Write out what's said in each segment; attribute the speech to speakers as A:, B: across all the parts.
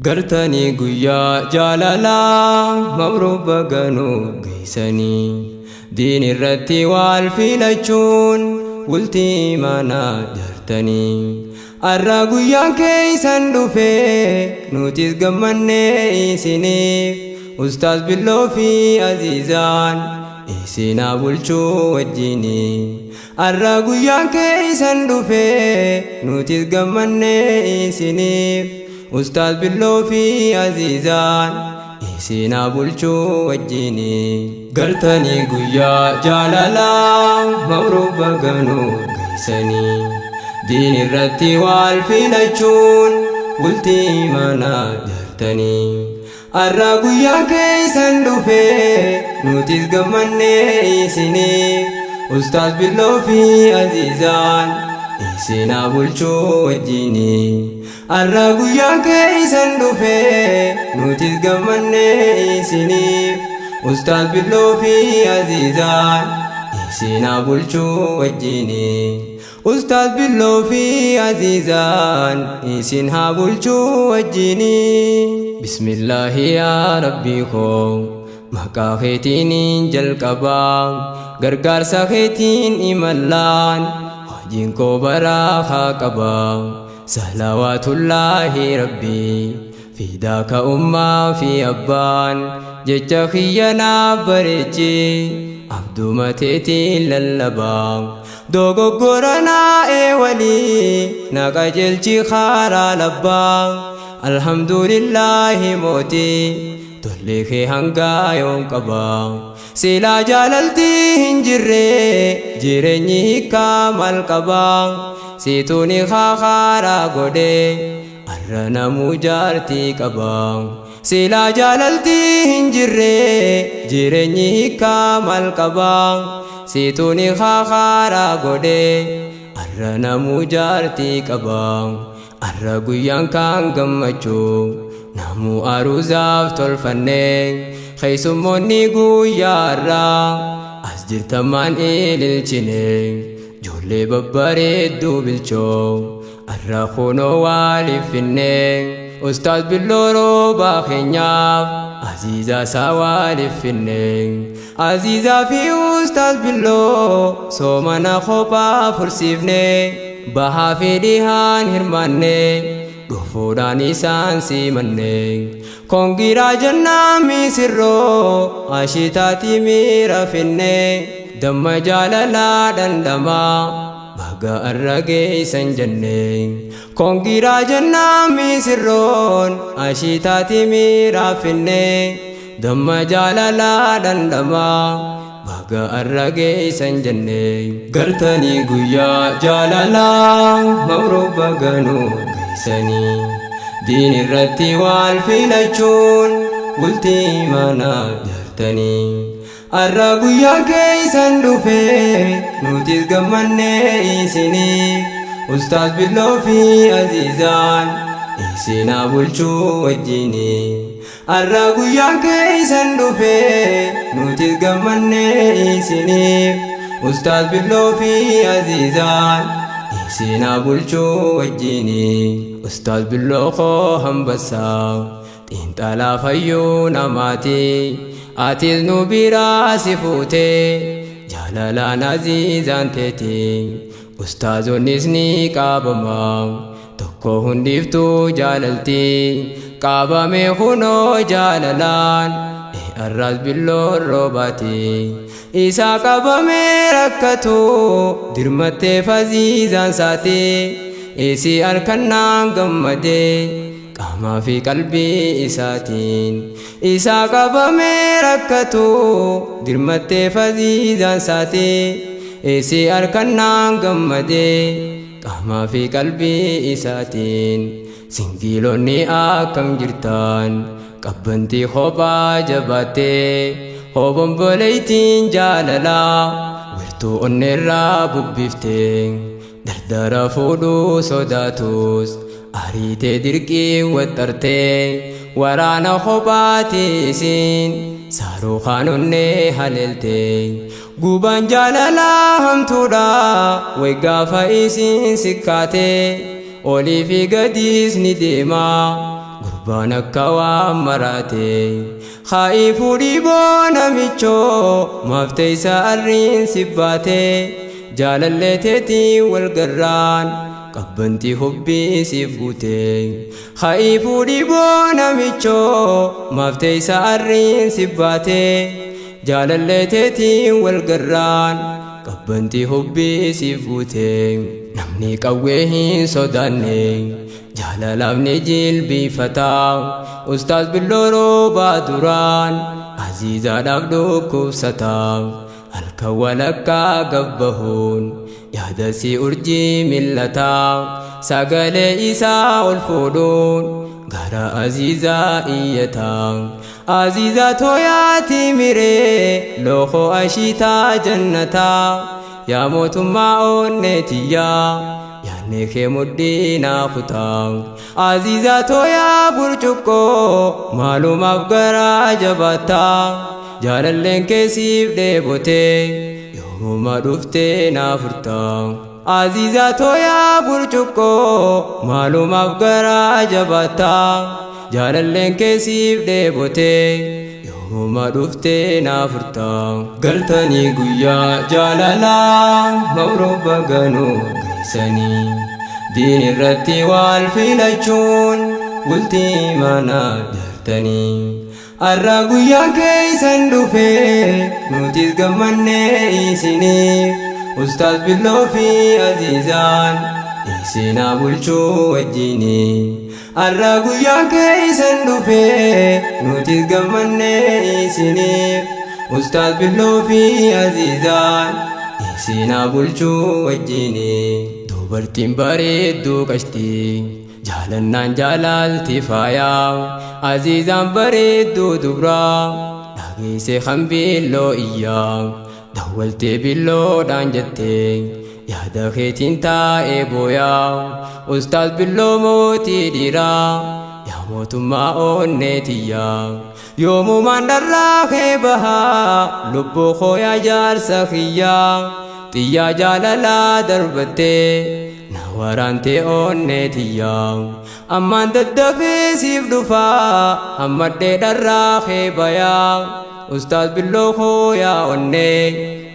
A: Gartanii guyyaa jaalalaa mabruuba ganuu geessanii diin irratti wal filachuun bultii mana jartanii arra guyyaan keessan dhufee nutis gammannee isiniif Ustaaz Billoo fi Aziizaan isinaa bulchuu wajjini arra guyyaan keessan dhufee nutis gammannee isiniif Ustaaz Billoo fi Aziizaan isinaa bulchuu wajjini gartanii guyyaa jaalalaa mabruuba ganuu geessanii diin irratti wal filachuun bultii mana jartanii arra guyyaa keessan dhufee nutis gammannee isiniif Ustaaz Billoo fi Aziizaan isinaa bulchuu wajjini arra guyyaan keessan dhufee nutis gammannee isiniif Ustaaz Billoo fi Aziizaan isinaa bulchuu wajjini Ustaaz Billoo fi Aziizaan isin haa bulchuu wajjini. Bismillaahi yaa Rabbii koo maqaa keetiin jalqabaa gargaarsa keetiin imallaan hojiin koo baraakaa qabaa. Salawaatullaahi Rabbii fidaaka ummaa fi abbaan jecha kiyyanaa bareechi abduma teetiin lallabaa dogoggora naa'ee walii na qajeelchi karaa labbaa alhamdulillaahi mootii tollee kee hangaa yoon qabaa silaa jaalaltii hin jirre jireenyi hiikaa maal qabaa Situni khara gode arra namu jaartii qabaa sila jaalalti hin jirre jireenyi hiikaa maal qabaa situni khara gode arra namu jaartii qabaa arra guyyaan kan gammachuu namu aruuzaaf tolfannee keessummoonni guyyaa irraa as jirtamaan ililchine Jolle babbareedduu bilchoo arra kunoo waliif finnee Ustaaz Billoo roobaa keenyaaf Aziizaa isaa waliif finnee Aziizaa fi Ustaaz Billoo soomana kophaa fursiifnee bahaa fi dhihaan hirmaannee dhufuudhaan isaan simannee kongiraa jannaa misirroo ashitaati miira finnee damma jaalalaa dandamaa baga arra geessan jennee kongiraa jannaa misirroon ashitaati miira finnee damma jaalalaa dandamaa baga arra geessan jennee gartanii guyyaa jaalalaa mabruuba ganuu geessanii diin irratti wal filachuun bultii mana jartanii arra guyyaan keessan dhufee nutis gammannee isiniif Ustaaz Billoo fi Aziizaan isinaa bulchuu wajjini arra guyyaan keessan dhufee nutis gammannee isiniif Ustaaz Billoo fi Aziizaan isinaa bulchuu wajjini Ustaaz Billoo koo hambassaa xiinxalaa fayyuu namaatii Atis nu biraa si fuutee jaalalaan Aziizaan teetii Ustaazonnis ni qabamaa tokko hundiiftuu jaalaltii qabamee kunoo jaalalaan arraas Billoo roobaatii isaa qabamee rakkatu dirmatteef Aziizaan saatii isii harkannaan gammadee qaamaa fi qalbii isaatiin isaa qabamee rakkatu dirmatteef Aziizaan saatii isii harkannaan gammadee qaamaa fi qalbii isaatiin singiilonni akkam jirtan qabbantii kophaa jabaattee hobomboleeytiin jaalalaa wirtuu onneerraa bubbiftee dardara fuudhuu sodaatus ariitee dirqii waxxartee waraana kophaati isiin saaruu kaanonnee haleeltee gubaan jaalalaa hamtuudha waygaafa isiin sikkaatee olii fi gadiis ni deemaa أبانك وامراتي خايف ريبون ميشو مفتي سارين سباتي جالالتي والقران قبنتي حبي سبوتي خايف ريبون ميشو مفتي سارين سباتي جالالتي والقران قبنتي حبي سبوتي نمني قويه صداني جالالابني جلبي فتاة أستاذ باللورو بادوران عزيزة دابدو كوستا الكوالكا قبهون يهدسي أرجي ملتا ساقل إيسا الفودون غارة عزيزة إيتا عزيزة توياتي ميري لوخو أشيتا جنتا يا موت ما أونيتيا نيكي مدينا فتاو عزيزاتو يا برچوكو معلوم افغرا جباتا جالالين كيسيب ديبوتي يوم ما دفتي نافرتاو عزيزاتو يا برچوكو معلوم افغرا جباتا جالالين كيسيب ديبوتي وما دفتي نافرتا قلتني قويا جالالا مغروب قنو قيسني دين الرتي والفيلجون قلتي ما نادرتني الرقويا كيسن دفي نوتيز قمني سني أستاذ بالله في عزيزان إيسينا بلشو وجيني الرقويا كيسن دفي نوتيز قمني سني أستاذ بالله في عزيزان إيسينا بلشو وجيني دوبرتين بريدو كشتي جالنان جالالتي فايا عزيزان بريدو دبرا ناقيسي خنبيلو إياه دولتي بلو دانجتي يا دخيتين تائب يا أستاذ بلو موتي ديرا يا موت ما أونيتي يوم ما نراخي بها لبو خويا جار سخيا تيا جاللا دربتي نورانتي أونيتي أمان ددفي سيف دفا أمان دي دراخي بيا أستاذ بلو خويا أوني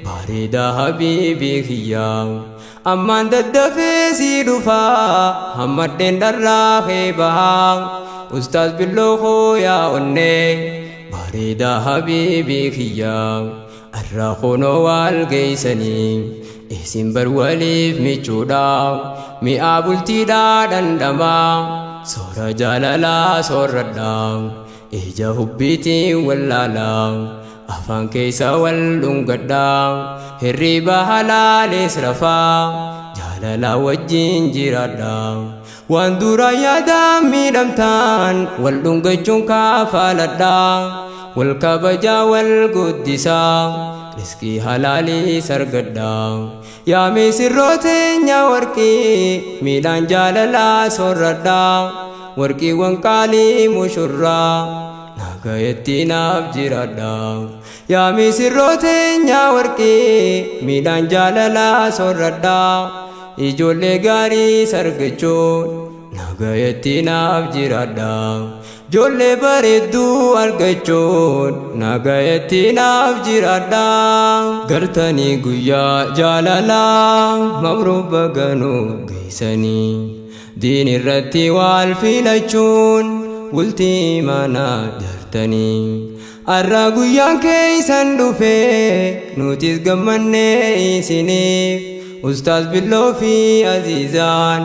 A: باريدا حبيبي خيام أمان ددفي سيدفا حمد دراخي بها أستاذ بلو خويا أوني باريدا حبيبي خيام الرخونو والقيسني إحسن بروليف ميچودا مي آبولتي دا دندما سورة جالالا سورة دام إيجا حبيتي واللالا أفان كيسا والدنقدا هريبا حلال سرفا جالالا وجين جرادا وان دورا يادا ميدمتان والدنقجون كافالدا والكبجا والقدسا رزقي حلالي سرقدا يا ميسروتين يا ورقي ميدان جالالا سوردا ورقي وانقالي مشرا ناقايتي نافجرادا يا ميسروتين يا ورقي ميدان جالالا سوردا ijoollee gaarii sargachuun nagaayatti naaf jiraadha ijoollee bareedduu argachuun nagaayatti naaf jiraadha gartanii guyyaa jaalalaa mabruuk baganuu geessanii diin irratti wal filachuun bultii mana jartanii arra guyyaan keessan dhufee nutis gammannee isiniif أستاذ بالله في عزيزان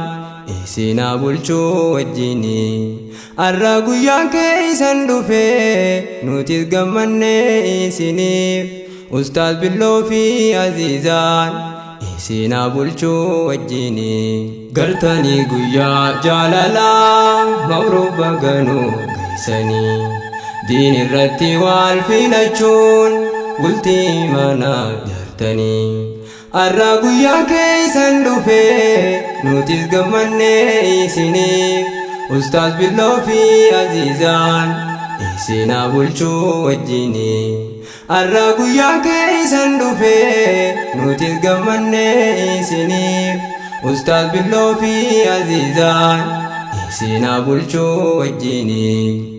A: إسينا بلشو وجيني الرقويا كيسان دفي نوتيز قمني إسينيف أستاذ بالله في عزيزان إسينا بلشو وجيني قلتني قويا جالالا مغروب بغنو قيساني دين الرتي والفيلجون قلتي مانا جرتني الرقويا كيسان دفي نوتيز قمني إسينيف أستاذ بالله في عزيزان إسينا بلشو وجيني الرقويا كيسان دفي نوتيز قمني إسينيف أستاذ بالله في عزيزان seenaa bulchuu wajjini.